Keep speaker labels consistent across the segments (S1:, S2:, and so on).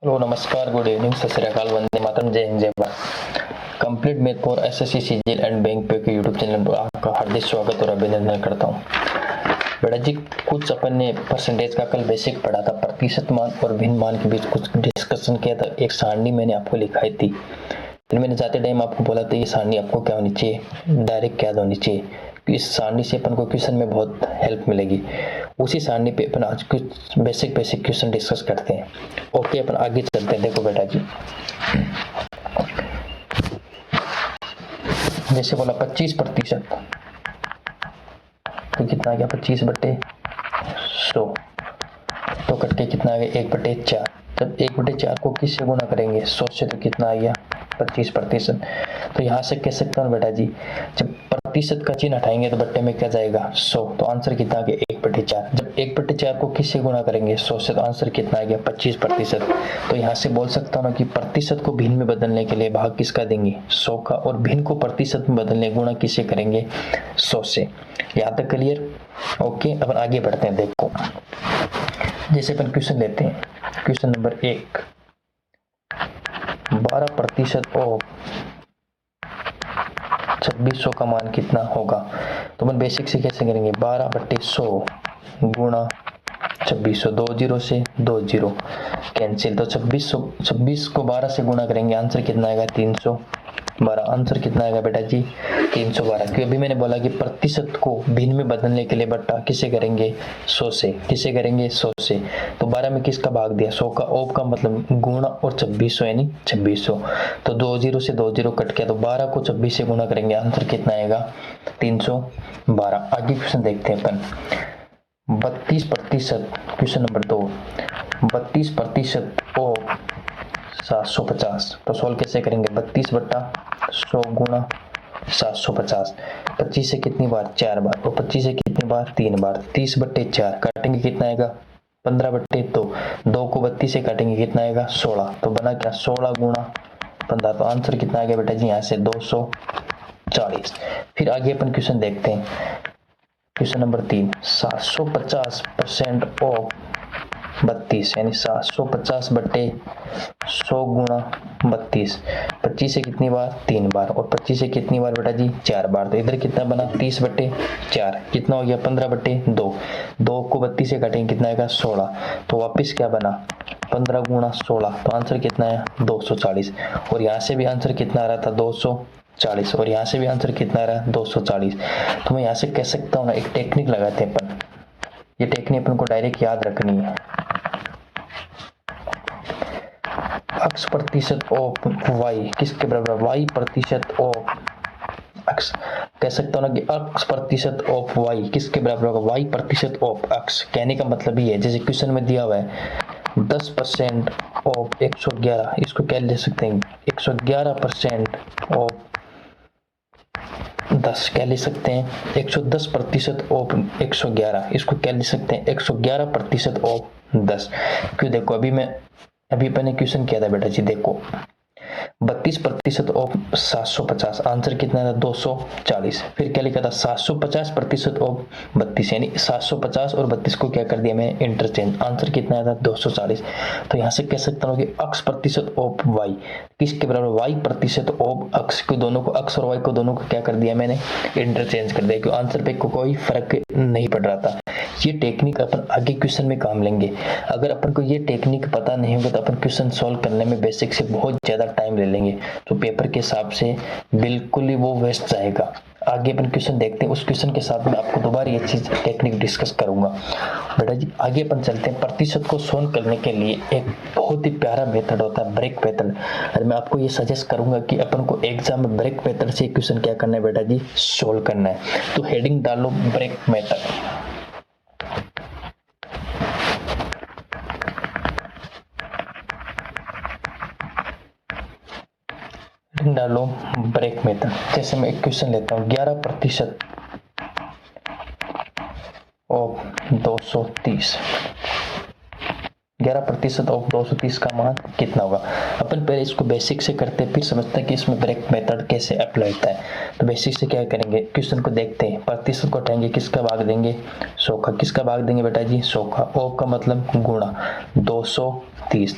S1: Hello, नमस्कार, good evening, सत श्री अकाल, वंदे मातरम, जय हिंद, जय Bharat. Complete math for SSC, CGL and bank पे के यूट्यूब चैनल पर आपका हार्दिक स्वागत और अभिनंदन करता हूँ। बेटा जी, कुछ अपन ने परसेंटेज का कल बेसिक पढ़ा था, प्रतिशत मान और भिन्न मान के बीच कुछ डिस्कशन किया था। एक सारणी मैंने आपको लिखाई थी, फिर मैंने जाते टाइम आपको बोला था ये सारणी आपको क्या होनी चाहिए, डायरेक्ट याद होनी चाहिए। इस सारणी से अपन को क्वेश्चन में बहुत हेल्प मिलेगी। उसी सारणी पे अपन आज कुछ बेसिक क्वेश्चन डिस्कस करते हैं। ओके, अपन आगे चलते हैं। देखो बेटा जी, जैसे बोला 25%, तो कितना आ गया 25/100, तो कट के कितना आ गया 1/4। जब 1/4 को किससे गुना करेंगे 100 से, तो कितना आ गया 25%। तो यहाँ से कह सकता हूँ बेटा जी, जब प्रतिशत का चिन्ह हटाएंगे तो बट्टे में क्या जाएगा 100, तो आंसर कितना आ गया 1/4। जब 1/4 को किससे गुना करेंगे 100 से, तो आंसर कितना आ गया 25%। तो यहाँ से बोल सकता हूँ ना कि प्रतिशत को भिन्न में बदलने के लिए भाग किसका देंगे 100 का, और भिन्न को प्रतिशत में बदलने गुणा किससे करेंगे 100 से। यहाँ तक क्लियर? ओके, अपन आगे बढ़ते हैं। देखो, जैसे अपन क्वेश्चन लेते हैं, क्वेश्चन नंबर 1, 12% ऑफ 2600 का मान कितना होगा। तो अपन बेसिक से कैसे करेंगे, 12/100 गुणा 2600, 2 0 से 2 0 कैंसिल, तो 26 को 12 से गुणा करेंगे, आंसर कितना आएगा 312। आंसर कितना आएगा बेटा जी 312। क्योंकि अभी मैंने बोला कि प्रतिशत को भिन्न में बदलने के लिए बट्टा किसे करेंगे 100 से, किसे करेंगे 100 से। तो 12 में किसका भाग दिया 100 का, ऑफ का मतलब गुणा और 2600 यानी 2600, तो 2 0 से 2 0 कट गया, तो 12 को 26 से गुणा करेंगे, आंसर कितना आएगा 312। आगे क्वेश्चन देखते हैं अपन, 32%, क्वेश्चन नंबर 2, 32% ऑफ 750, तो सोल्व कैसे करेंगे, 32/100 गुणा 750। 25 से कितनी बार 4 बार, और 25 से कितनी बार 3 बार, 30/4 काटेंगे कितना आएगा 15/2, 2 को 32 से काटेंगे कितना आएगा 16, तो बना क्या 16 गुणा 15, तो आंसर कितना आ गया बेटा जी यहाँ से 240। फिर आगे अपन क्वेश्चन देखते हैं, क्वेश्चन नंबर 3, 750% ऑफ 32 यानी 750/100 गुणा 32। 25 से कितनी बार 3 बार, और 25 से कितनी बार बेटा जी 4 बार, तो इधर कितना बना 30/4, कितना हो गया 15/2, 2 को 32 से काटेंगे कितना आएगा 16, तो वापस क्या बना 15 गुणा 16, तो आंसर कितना है 240। और यहाँ से भी आंसर कितना आ रहा था 240, और यहाँ से भी आंसर कितना आ रहा है 240। तो मैं यहाँ से कह सकता हूँ ना, एक टेक्निक लगाते हैं अपन, ये टेक्निक अपन को डायरेक्ट याद रखनी है। x प्रतिशत ऑफ y किसके बराबर, y प्रतिशत ऑफ x, कह सकता हूँ ना कि x प्रतिशत ऑफ y किसके बराबर होगा, y प्रतिशत ऑफ x। कहने का मतलब ये है, जैसे क्वेश्चन में दिया हुआ है 10% ऑफ 111, इसको क्या ले सकते हैं 111% ऑफ 10, क्या ले सकते हैं 110% ऑफ 111, इसको क्या ले सकते हैं 111% ऑफ 10। क्यों, देखो अभी मैंने क्वेश्चन किया था बेटा जी, देखो 32% ऑफ 750, आंसर कितना था 240। फिर क्या लिखा था 750% ऑफ 32, यानी 750 और 32 को क्या कर दिया मैंने इंटरचेंज, आंसर कितना था 240। तो यहाँ से कह सकता हूँ कि x प्रतिशत ऑफ y किसके बराबर, y प्रतिशत ऑफ x, को दोनों को x और y को दोनों को क्या कर दिया मैंने इंटरचेंज कर दिया, क्योंकि आंसर पे कोई फर्क नहीं पड़ रहा था। ये टेक्निक अपन आगे क्वेश्चन में काम लेंगे। अगर अपन को ये टेक्निक पता नहीं होगा तो अपन क्वेश्चन सॉल्व करने में बेसिक से बहुत ज़्यादा टाइम ले लेंगे, तो पेपर के हिसाब से बिल्कुल ही वो वेस्ट जाएगा। आगे अपन क्वेश्चन देखते हैं, उस क्वेश्चन के साथ में आपको दोबारा ये चीज़ टेक्निक डिस्कस करूंगा। बेटा जी आगे अपन चलते हैं। प्रतिशत को सॉल्व करने के लिए एक बहुत ही प्यारा मेथड होता है ब्रेक मेथड, और मैं आपको ये सजेस्ट करूंगा कि अपन को एग्जाम में ब्रेक मेथड से क्वेश्चन क्या करना है बेटा जी, सॉल्व करना है। तो हेडिंग डालो ब्रेक मेथड। डालो ब्रेक मेथड। जैसे मैं एक क्वेश्चन लेता हूँ, 11% ऑफ 230, 11% ऑफ 230 का मान कितना होगा। अपन पहले इसको बेसिक से करते हैं, फिर समझते हैं कि इसमें ब्रेक मेथड कैसे अप्लाई होता है। तो बेसिक से क्या करेंगे, क्वेश्चन को देखते हैं। प्रतिशत को हटाएंगे, किसका भाग देंगे 100 का। किसका भाग देंगे बेटा जी 100 का। ऑफ का मतलब गुणा 230,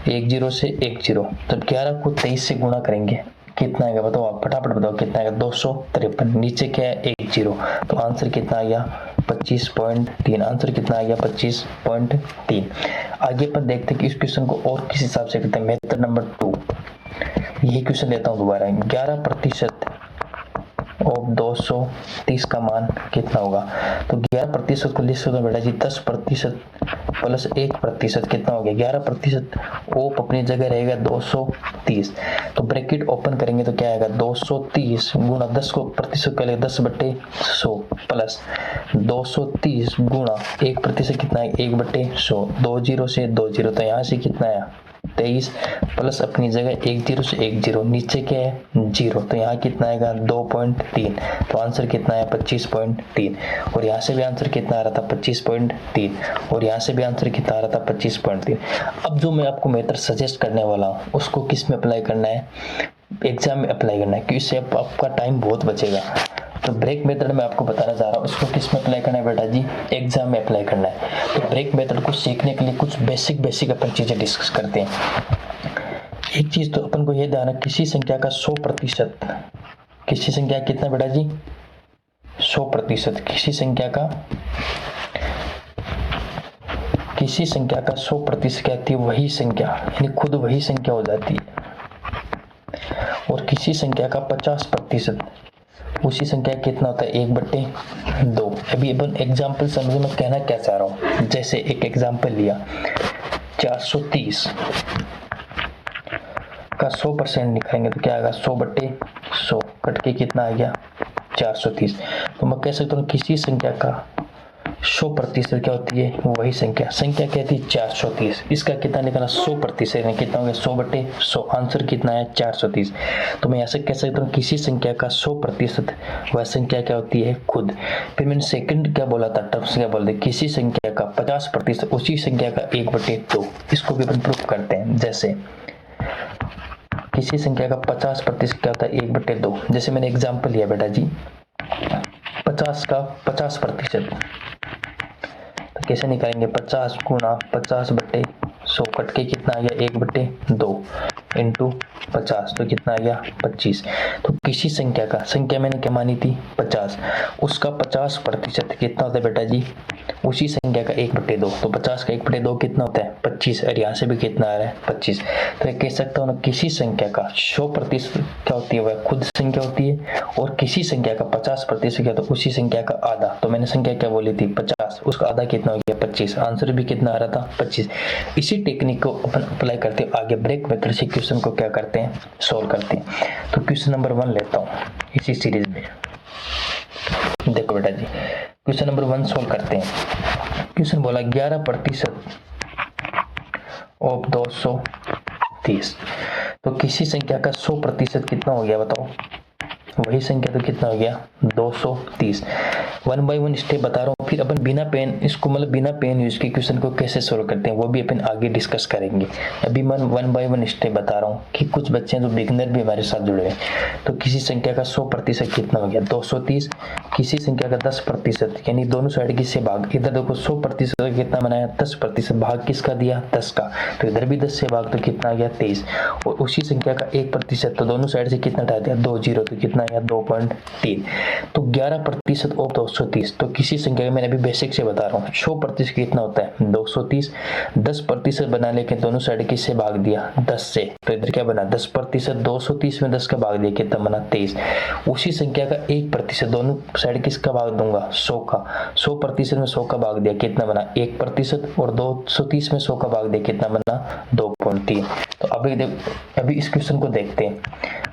S1: 10 से 10, तब 11 को 23 से गुणा करेंगे, कितना आएगा बताओ आप, फटाफट बताओ कितना आएगा 253। नीचे क्या है 10, तो आंसर कितना आ गया 25.3। आंसर कितना आ गया 25.3। आगे अपन देखते हैं कि इस क्वेश्चन को और किस हिसाब से करते हैं। मेथड नंबर 2, यही क्वेश्चन लेता हूँ दोबारा। 11% ऑफ 230 का मान कितना होगा। तो 11% को लिख सकते हो बेटा जी 10% प्लस 1% कितना हो गया 11%। ऑफ अपनी जगह रहेगा 230, तो ब्रैकेट ओपन करेंगे तो क्या आएगा 230 गुणा 10 को प्रतिशत कर 10/100 प्लस 230 गुणा 1% कितना है 1/100। 20 से 20, तो यहाँ से कितना आया 23 प्लस अपनी जगह 10 से 10, नीचे क्या है 0, तो यहाँ कितना आएगा 2.3। तो आंसर कितना है 25.3। और यहाँ से भी आंसर कितना आ रहा था 25.3, और यहाँ से भी आंसर कितना आ रहा था 25.3। अब जो मैं आपको मेथड सजेस्ट करने वाला हूँ उसको किस में अप्लाई करना है, एग्जाम में अप्लाई करना है, क्योंकि इससे आपका टाइम बहुत बचेगा। तो ब्रेक मेथड में आपको बताना चाह रहा हूँ, उसको किस में अप्लाई करना है बेटा जी एग्जाम में अप्लाई करना है। तो ब्रेक मेथड को सीखने के लिए कुछ बेसिक अपन चीजें डिस्कस करते हैं। एक चीज तो अपन को यह ध्यान है, किसी संख्या का 100%, किसी संख्या कितना बेटा जी 100%, किसी संख्या का 100% क्या आती है वही संख्या, यानी खुद वही संख्या हो जाती है। और किसी संख्या का 50%, उसी संख्या कितना होता है 1/2। अभी अपन एग्जाम्पल समझे मैं कहना क्या चाह रहा हूँ। जैसे एक एग्जाम्पल लिया 430 का 100% निकालेंगे तो क्या आएगा 100/100, कट के कितना आ गया 430। तो मैं कह सकता हूँ किसी संख्या का 100% क्या होती है वही संख्या कहती है 430। इसका कितना निकालना 100% कितना हो गया 100/100, आंसर कितना है 430। तो मैं ऐसे कह सकता हूँ किसी संख्या का 100% वह संख्या क्या होती है खुद। फिर मैंने सेकंड क्या बोला था, टर्म्स क्या बोल दे, किसी संख्या का 50% उसी संख्या का 1/2। इसको भी अपन प्रूफ करते हैं। जैसे किसी संख्या का 50% क्या होता है 1/2। जैसे मैंने एग्जाम्पल लिया बेटा जी 50 का 50%, तो कैसे निकालेंगे 50 गुणा 50/100, कट के कितना आ गया 1/2 इंटू 50, तो कितना आ गया 25। तो किसी संख्या मैंने क्या मानी थी 50, उसका 50% कितना होता है बेटा जी उसी संख्या का 1/2। तो 50 का 1/2 कितना होता है 25, और यहाँ से भी कितना आ रहा है 25। तो मैं कह सकता हूँ ना किसी संख्या का 100% क्या होती है वह खुद संख्या होती है, और किसी संख्या का 50% क्या, तो उसी संख्या का आधा। तो मैंने संख्या क्या बोली थी 50, उसका आधा कितना हो गया 25, आंसर भी कितना आ रहा था 25। इसी टेक्निक को अपन अप्लाई करते हैं आगे ब्रेक मेथड से क्वेश्चन को क्या करते हैं सॉल्व करते हैं। तो क्वेश्चन नंबर 1 लेता हूँ इसी सीरीज में। देखो बेटा जी क्वेश्चन नंबर 1 सॉल्व करते हैं। क्वेश्चन बोला 11% ऑफ 230, तो किसी संख्या का 100% कितना हो गया बताओ, वही संख्या तो कितना हो गया 230। 1 बाय 1 स्टेप बता रहा हूँ, फिर अपन बिना पेन इसको मतलब बिना पेन यूज के क्वेश्चन को कैसे सोल्व करते हैं वो भी अपन आगे डिस्कस करेंगे। अभी मैं 1 बाय 1 स्टेप बता रहा हूँ कि कुछ बच्चे हैं जो बिगनर भी हमारे साथ जुड़े हैं। तो किसी संख्या का 100% कितना हो गया 230, किसी संख्या का 10% यानी दोनों साइड किससे भाग, इधर देखो 100% कितना बनाया 10%, भाग किसका दिया 10 का, तो इधर भी 10 से भाग तो कितना आ गया 23। और उसी संख्या का 1%, तो दोनों साइड से कितना हटा दिया 2 0, तो कितना आया 2.3। तो 11% ऑफ 230, तो किसी संख्या का मैंने अभी बेसिक से बता रहा हूँ 100% कितना होता है 230, 10% बना लेके दोनों साइड किससे भाग दिया 10 से, तो इधर क्या बना 10%, 230 में 10 का भाग दिया कितना बना 23। उसी संख्या का 1%, दोनों साइड किसका भाग दूंगा 100 का, 100% में 100 का भाग दिया कितना बना 1%, और 230 में 100 का भाग दिया कितना बना 2.3। तो अभी इस क्वेश्चन को देखते हैं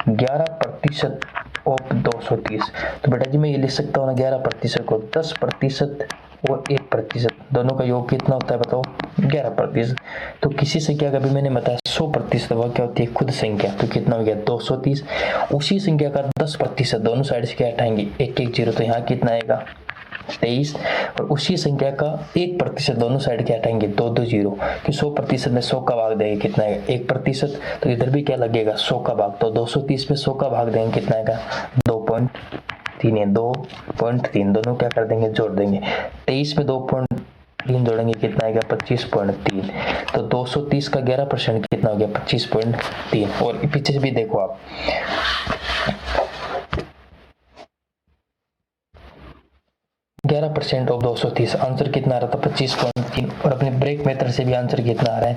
S1: 11% ऑफ 230, तो बेटा जी मैं ये लिख सकता हूँ ना 11% को 10% और 1% दोनों का योग कितना होता है बताओ 11%। तो किसी संख्या का भी मैंने बताया 100% वह क्या होती है खुद संख्या, तो कितना हो गया 230। उसी संख्या का 10% दोनों साइड से क्या हटाएंगे 1 1 0, तो यहाँ कितना आएगा 23 और उसी संख्या का 1% दोनों साइड क्या हटाएंगे 2 2 0 कि 100% में 100 का भाग देंगे कितना आएगा 1%, तो इधर भी क्या लगेगा 100 का भाग, तो 230 में 100 का भाग देंगे कितना आएगा 2.3 है 2.3, दोनों क्या कर देंगे जोड़ देंगे, 23 में 2.3 जोड़ेंगे कितना आएगा 25.3, तो 230 का 11% कितना हो गया 25.3। और पीछे से भी देखो आप 11% ऑफ 230 आंसर कितना आ रहा था 25.3, और अपने ब्रेक मेथड से भी आंसर कितना आ रहा है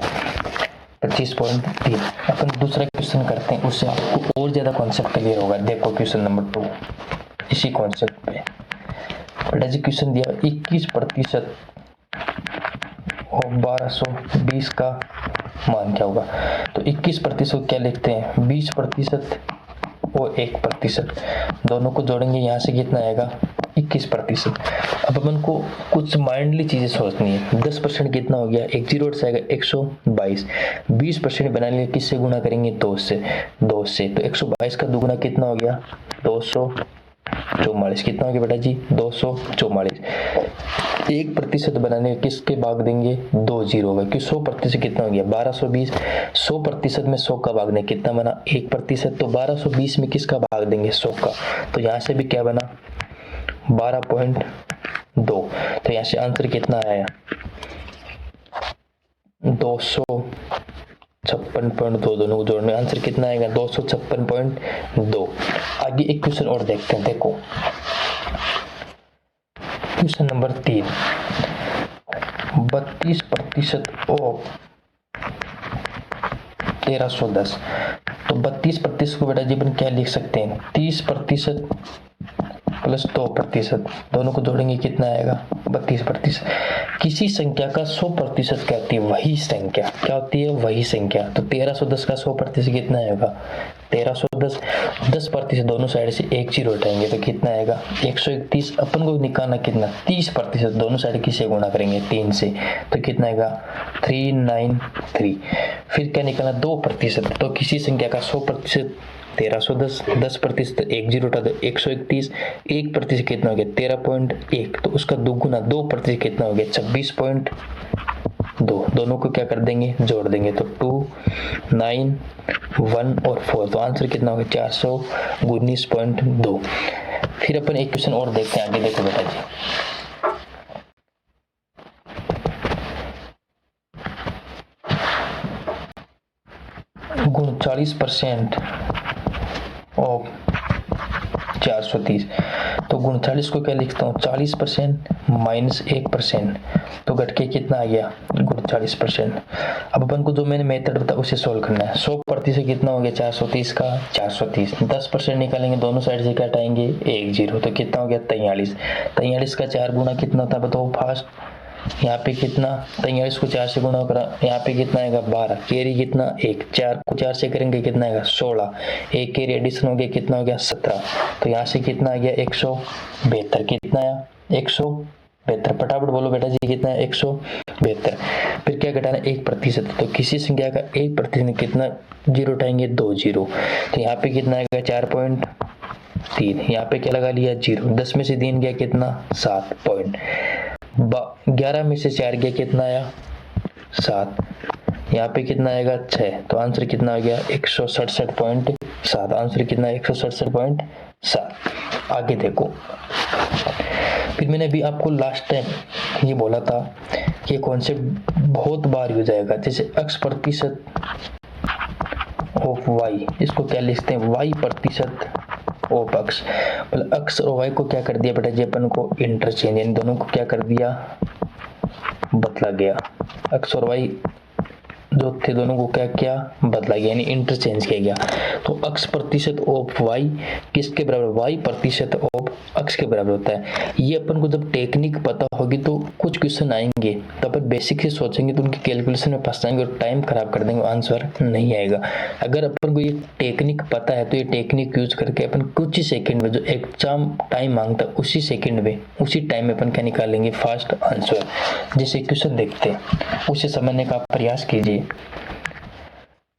S1: 25.3। अपन दूसरा क्वेश्चन करते हैं, उससे आपको और ज्यादा कॉन्सेप्ट क्लियर होगा। देखो क्वेश्चन नंबर 2 इसी कॉन्सेप्ट पे बेटा जी क्वेश्चन दिया 21% और 1220 का मान क्या होगा, तो 21% क्या लिखते हैं 20% और 1%, दोनों को जोड़ेंगे यहाँ से कितना आएगा 21%। अब अपन को कुछ माइंडली चीजें सोचनी है, 10% कितना हो गया, एक जीरो से आएगा 122, 20% बनाने के लिए किससे गुणा करेंगे 2 से, तो 122 का दुगुना कितना हो गया 244, कितना हो गया बेटा जी 244। 1% बनाने के किसके भाग देंगे 2 जीरो होगा, कि 100% कितना हो गया 1220, 100% में 100 का भाग देंगे कितना बना 1%, तो 1220 में किसका भाग देंगे 100 का, तो यहाँ से भी क्या बना 12.2, तो यहाँ से आंसर कितना आया 256.2, दोनों को जोड़ने आंसर कितना आएगा 256.2। आगे एक क्वेश्चन और देखते हैं, देखो क्वेश्चन नंबर 3, 32% ऑफ 1310, तो 32% को बेटा जी अपन क्या लिख सकते हैं 30% प्लस 2%, दोनों को जोड़ेंगे कितना आएगा 32%। किसी संख्या का 100% क्या होती है वही संख्या, क्या होती है वही संख्या, तो 1310 का 100% कितना आएगा 1310, 10% दोनों साइड से एक जीरो हटाएंगे तो कितना आएगा 131, अपन को निकालना कितना 30%, दोनों साइड किससे गुणा करेंगे 3 से, तो कितना आएगा 393। फिर क्या निकालना 2%, तो किसी संख्या का 100% 1310, 10% एक जीरो हटा दो 131, 1% कितना हो गया 13.1, तो उसका दोगुना 2% कितना हो गया 26.2, दोनों को क्या कर देंगे जोड़ देंगे, तो 2 9 1 और 4, तो आंसर कितना हो गया 419.2। फिर अपन एक क्वेश्चन और देखते हैं, आगे देखो बेटा जी 39% ऑफ 430, तो 39 को क्या लिखता हूँ 40% माइनस 1%, तो घट के कितना आ गया 39%। अब अपन को जो मैंने मेथड बताया उसे सोल्व करना है। 100% कितना हो गया 430 का 430, 10% निकालेंगे दोनों साइड से क्या हटाएंगे 1 जीरो, तो कितना हो गया 43 का 4 गुना कितना था बताओ फास्ट, यहाँ पे कितना 43 को 4 से गुणा करा, यहाँ पे कितना आएगा 12, कैरी कितना 1, 4 को 4 से करेंगे कितना आएगा 16, एक कैरी एडिशन हो गया कितना हो गया 17, तो यहाँ से कितना आ गया 172, कितना आया 172, फटाफट बोलो बेटा जी कितना है 172। फिर क्या घटाना 1%, तो किसी संख्या का 1% कितना जीरो उठाएंगे 2 जीरो, तो यहाँ पे कितना आएगा 4.3, यहाँ पे क्या लगा लिया जीरो, 10 में से 3 गया कितना 7 पॉइंट, 11 में से 4 गया कितना आया 7, यहाँ पे कितना आएगा 6, तो आंसर कितना आ गया 167.7, आंसर कितना 167.7। आगे देखो, फिर मैंने अभी आपको लास्ट टाइम ये बोला था कि कॉन्सेप्ट बहुत बार हो जाएगा, जैसे x% ऑफ y, इसको क्या लिखते हैं y% ऑफ x, मतलब x और y को क्या कर दिया बेटा जी अपन को इंटरचेंज, इन दोनों को क्या कर दिया बदला गया, x और y जो थे दोनों को क्या किया बदला गया, यानी इंटरचेंज किया गया। तो x% ऑफ y किसके बराबर y% ऑफ x के बराबर होता है। ये अपन को जब टेक्निक पता होगी तो कुछ क्वेश्चन आएंगे तो अपन बेसिक से सोचेंगे तो उनकी कैलकुलेशन में फंस जाएंगे और टाइम खराब कर देंगे, आंसर नहीं आएगा। अगर अपन को ये टेक्निक पता है तो ये टेक्निक यूज करके अपन कुछ ही सेकंड में जो एग्जाम टाइम मांगता है उसी सेकंड में उसी टाइम में अपन क्या निकालेंगे फास्ट आंसर। जैसे क्वेश्चन देखते हैं उसे समझने का प्रयास कीजिए।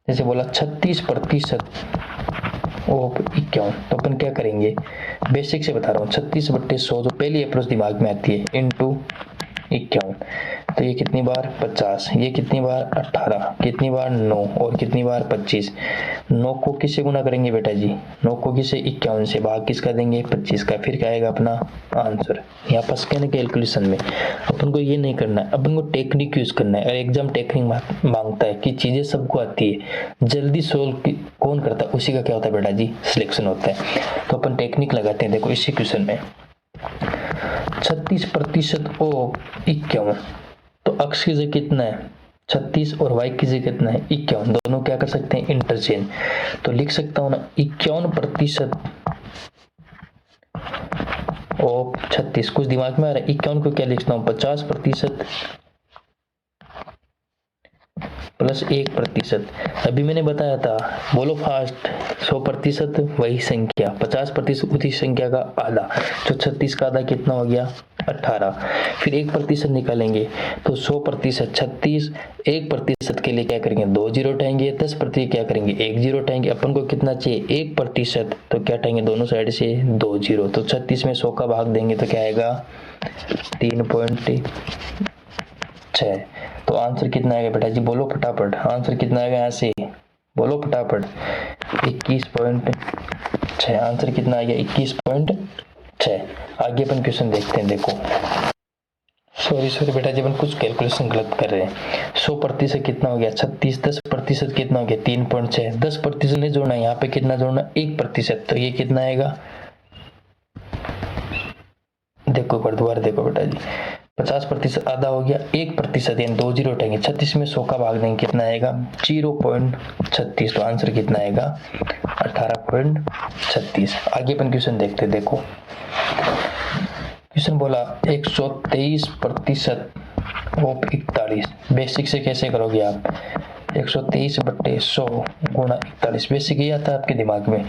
S1: जैसे बोला 36% ऑफ 51। तो अपन क्या करेंगे, बेसिक से बता रहा हूँ, 36/100 जो पहली अप्रोच दिमाग में आती है इंटू 51। तो ये कितनी बार 50, ये कितनी बार 18, कितनी बार 9 और कितनी बार 25। 9 को किससे गुना करेंगे बेटा जी, 9 को किससे 51 से, भाग किसका देंगे 25 का, फिर क्या आएगा अपना आंसर। यहाँ फंस के ना कैलकुलेशन में अपन को ये नहीं करना है, अपन को टेक्निक यूज करना है। और एग्जाम टेक्निक मांगता है कि चीजें सबको आती है, जल्दी सोल्व कौन करता है उसी का क्या होता है बेटा जी, सिलेक्शन होता है। तो अपन टेक्निक लगाते हैं। देखो इसी क्वेश्चन में 36% ऑफ 51, तो अक्ष की जगह कितना है 36 और वाई की जगह कितना है 51, दोनों क्या कर सकते हैं इंटरचेंज। तो लिख सकता हूं ना 51% ऑफ 36, कुछ दिमाग में आ रहा है, 51 को क्या लिखता हूं 50% प्लस 1%। अभी मैंने बताया था, बोलो फास्ट, 100% वही संख्या, 50% उसी संख्या का आधा, तो 36 का आधा कितना हो गया 18। फिर 1% निकालेंगे तो 100% 36, 1% के लिए क्या करेंगे 2 जीरो उठाएंगे, 10% क्या करेंगे 1 जीरो उठाएंगे। अपन को कितना चाहिए 1%, तो क्या उठाएंगे दोनों साइड से 2 जीरो। तो 36 में 100 का भाग देंगे तो क्या आएगा 3.6। तो आंसर कितना आएगा बेटा जी, बोलो फटाफट, आंसर कितना आएगा यहाँ से, बोलो फटाफट 21.6। आंसर कितना आ गया 21.6। आगे अपन क्वेश्चन देखते हैं। देखो सॉरी बेटा जी, अपन कुछ कैलकुलेशन गलत कर रहे हैं। 100% कितना हो गया 36, 10% कितना हो गया 3.6, 10% नहीं जोड़ना, यहाँ पे कितना जोड़ना 1%, तो ये कितना आएगा, देखो एक बार दोबारा देखो बेटा जी, 50% आधा हो गया, 1% यानी 2 जीरो उठाएंगे, 36 में 100 का भाग देंगे कितना आएगा 0.36। तो आंसर कितना आएगा 18.36। आगे अपन क्वेश्चन देखते, देखो क्वेश्चन बोला 123% ऑफ 41। बेसिक से कैसे करोगे आप, 123/100 गुणा 41, बेसिक ये आता है आपके दिमाग में।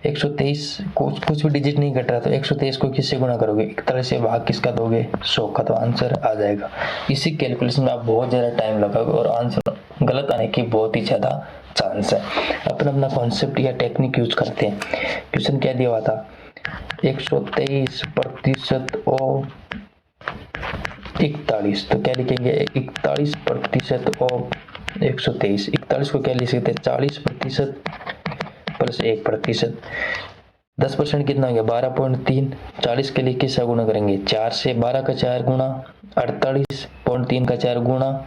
S1: 123 कुछ भी डिजिट नहीं घट रहा, तो 123 को किससे गुणा करोगे 41 से, भाग किसका दोगे 100 का, तो आंसर आ जाएगा। इसी कैलकुलेशन में आप बहुत ज़्यादा टाइम लगाओगे और आंसर गलत आने की बहुत ही ज़्यादा चांस है। अपन अपना कॉन्सेप्ट या टेक्निक यूज करते हैं। क्वेश्चन क्या दिया हुआ था 123% ऑफ 41, तो क्या लिखेंगे 41% ऑफ 123। 41 को क्या लिख सकते हैं 40% प्लस 1%। 10% कितना हो गया 12.3, 40 के लिए किससे गुणा करेंगे 4 से, 12 का 4 गुणा 48.3 का 4 गुणा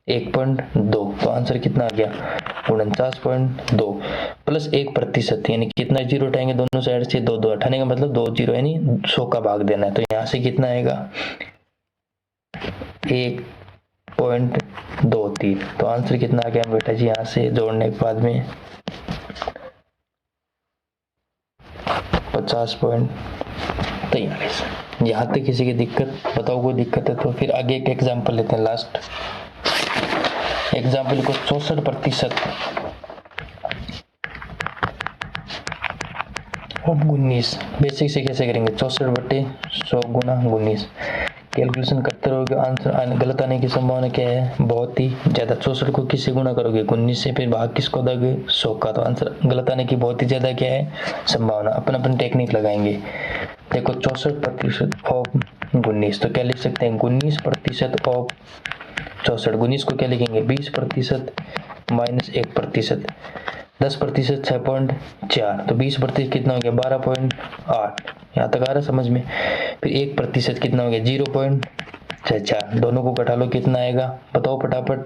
S1: 1.2, तो आंसर कितना आ गया 49.2 प्लस 1%, यानी कितना जीरो उठाएंगे दोनों साइड से 2 2 उठाने का मतलब 2 जीरो यानी 100 का भाग देना है। तो यहाँ से कितना आएगा 1.23। तो आंसर कितना आ गया बेटा जी, यहाँ से जोड़ने के बाद में 50.43। यहाँ तक किसी की दिक्कत बताओ, कोई दिक्कत है तो फिर आगे एक एग्जाम्पल लेते हैं। लास्ट एग्जाम्पल को 64% ऑफ 19। बेसिक से कैसे करेंगे 64/100 गुना 19, कैलकुलेशन करते रहोगे, आंसर गलत आने की संभावना क्या है बहुत ही ज्यादा। 64 को किससे गुना करोगे 19 से, फिर भाग किसको दोगे 100 का, तो आंसर गलत आने की बहुत ही ज्यादा क्या है संभावना। अपन टेक्निक लगाएंगे। देखो 64% ऑफ 19, तो क्या लिख सकते हैं 19% ऑफ 64। 19 को क्या लिखेंगे 20% माइनस 1%। 10% 6.4, तो 20% कितना हो गया 12.8। यहाँ तक आ रहा समझ में। फिर 1% कितना हो गया 0.64, दोनों को घटा लो कितना आएगा बताओ फटाफट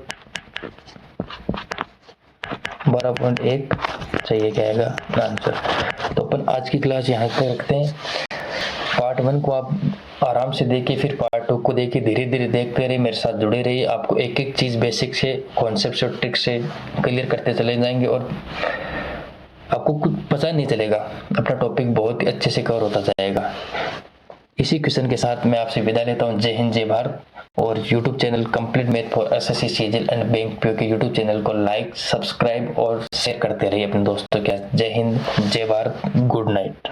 S1: 12.1 चाहिए, क्या आएगा आंसर। तो अपन आज की क्लास यहाँ तक रखते हैं। पार्ट 1 को आप आराम से देखिए, फिर पार्ट 2 को देखिए, धीरे धीरे देखते रहिए, मेरे साथ जुड़े रहिए। आपको एक एक चीज बेसिक से, कॉन्सेप्ट से, ट्रिक से क्लियर करते चले जाएंगे और आपको कुछ पता नहीं चलेगा, अपना टॉपिक बहुत ही अच्छे से कवर होता जाएगा। इसी क्वेश्चन के साथ मैं आपसे विदा लेता हूँ। जय हिंद जय भारत। और YouTube channel complete math for SSC CGL and bank PO के YouTube चैनल को लाइक, सब्सक्राइब और शेयर करते रहिए अपने दोस्तों के साथ। जय हिंद जय भारत, गुड नाइट।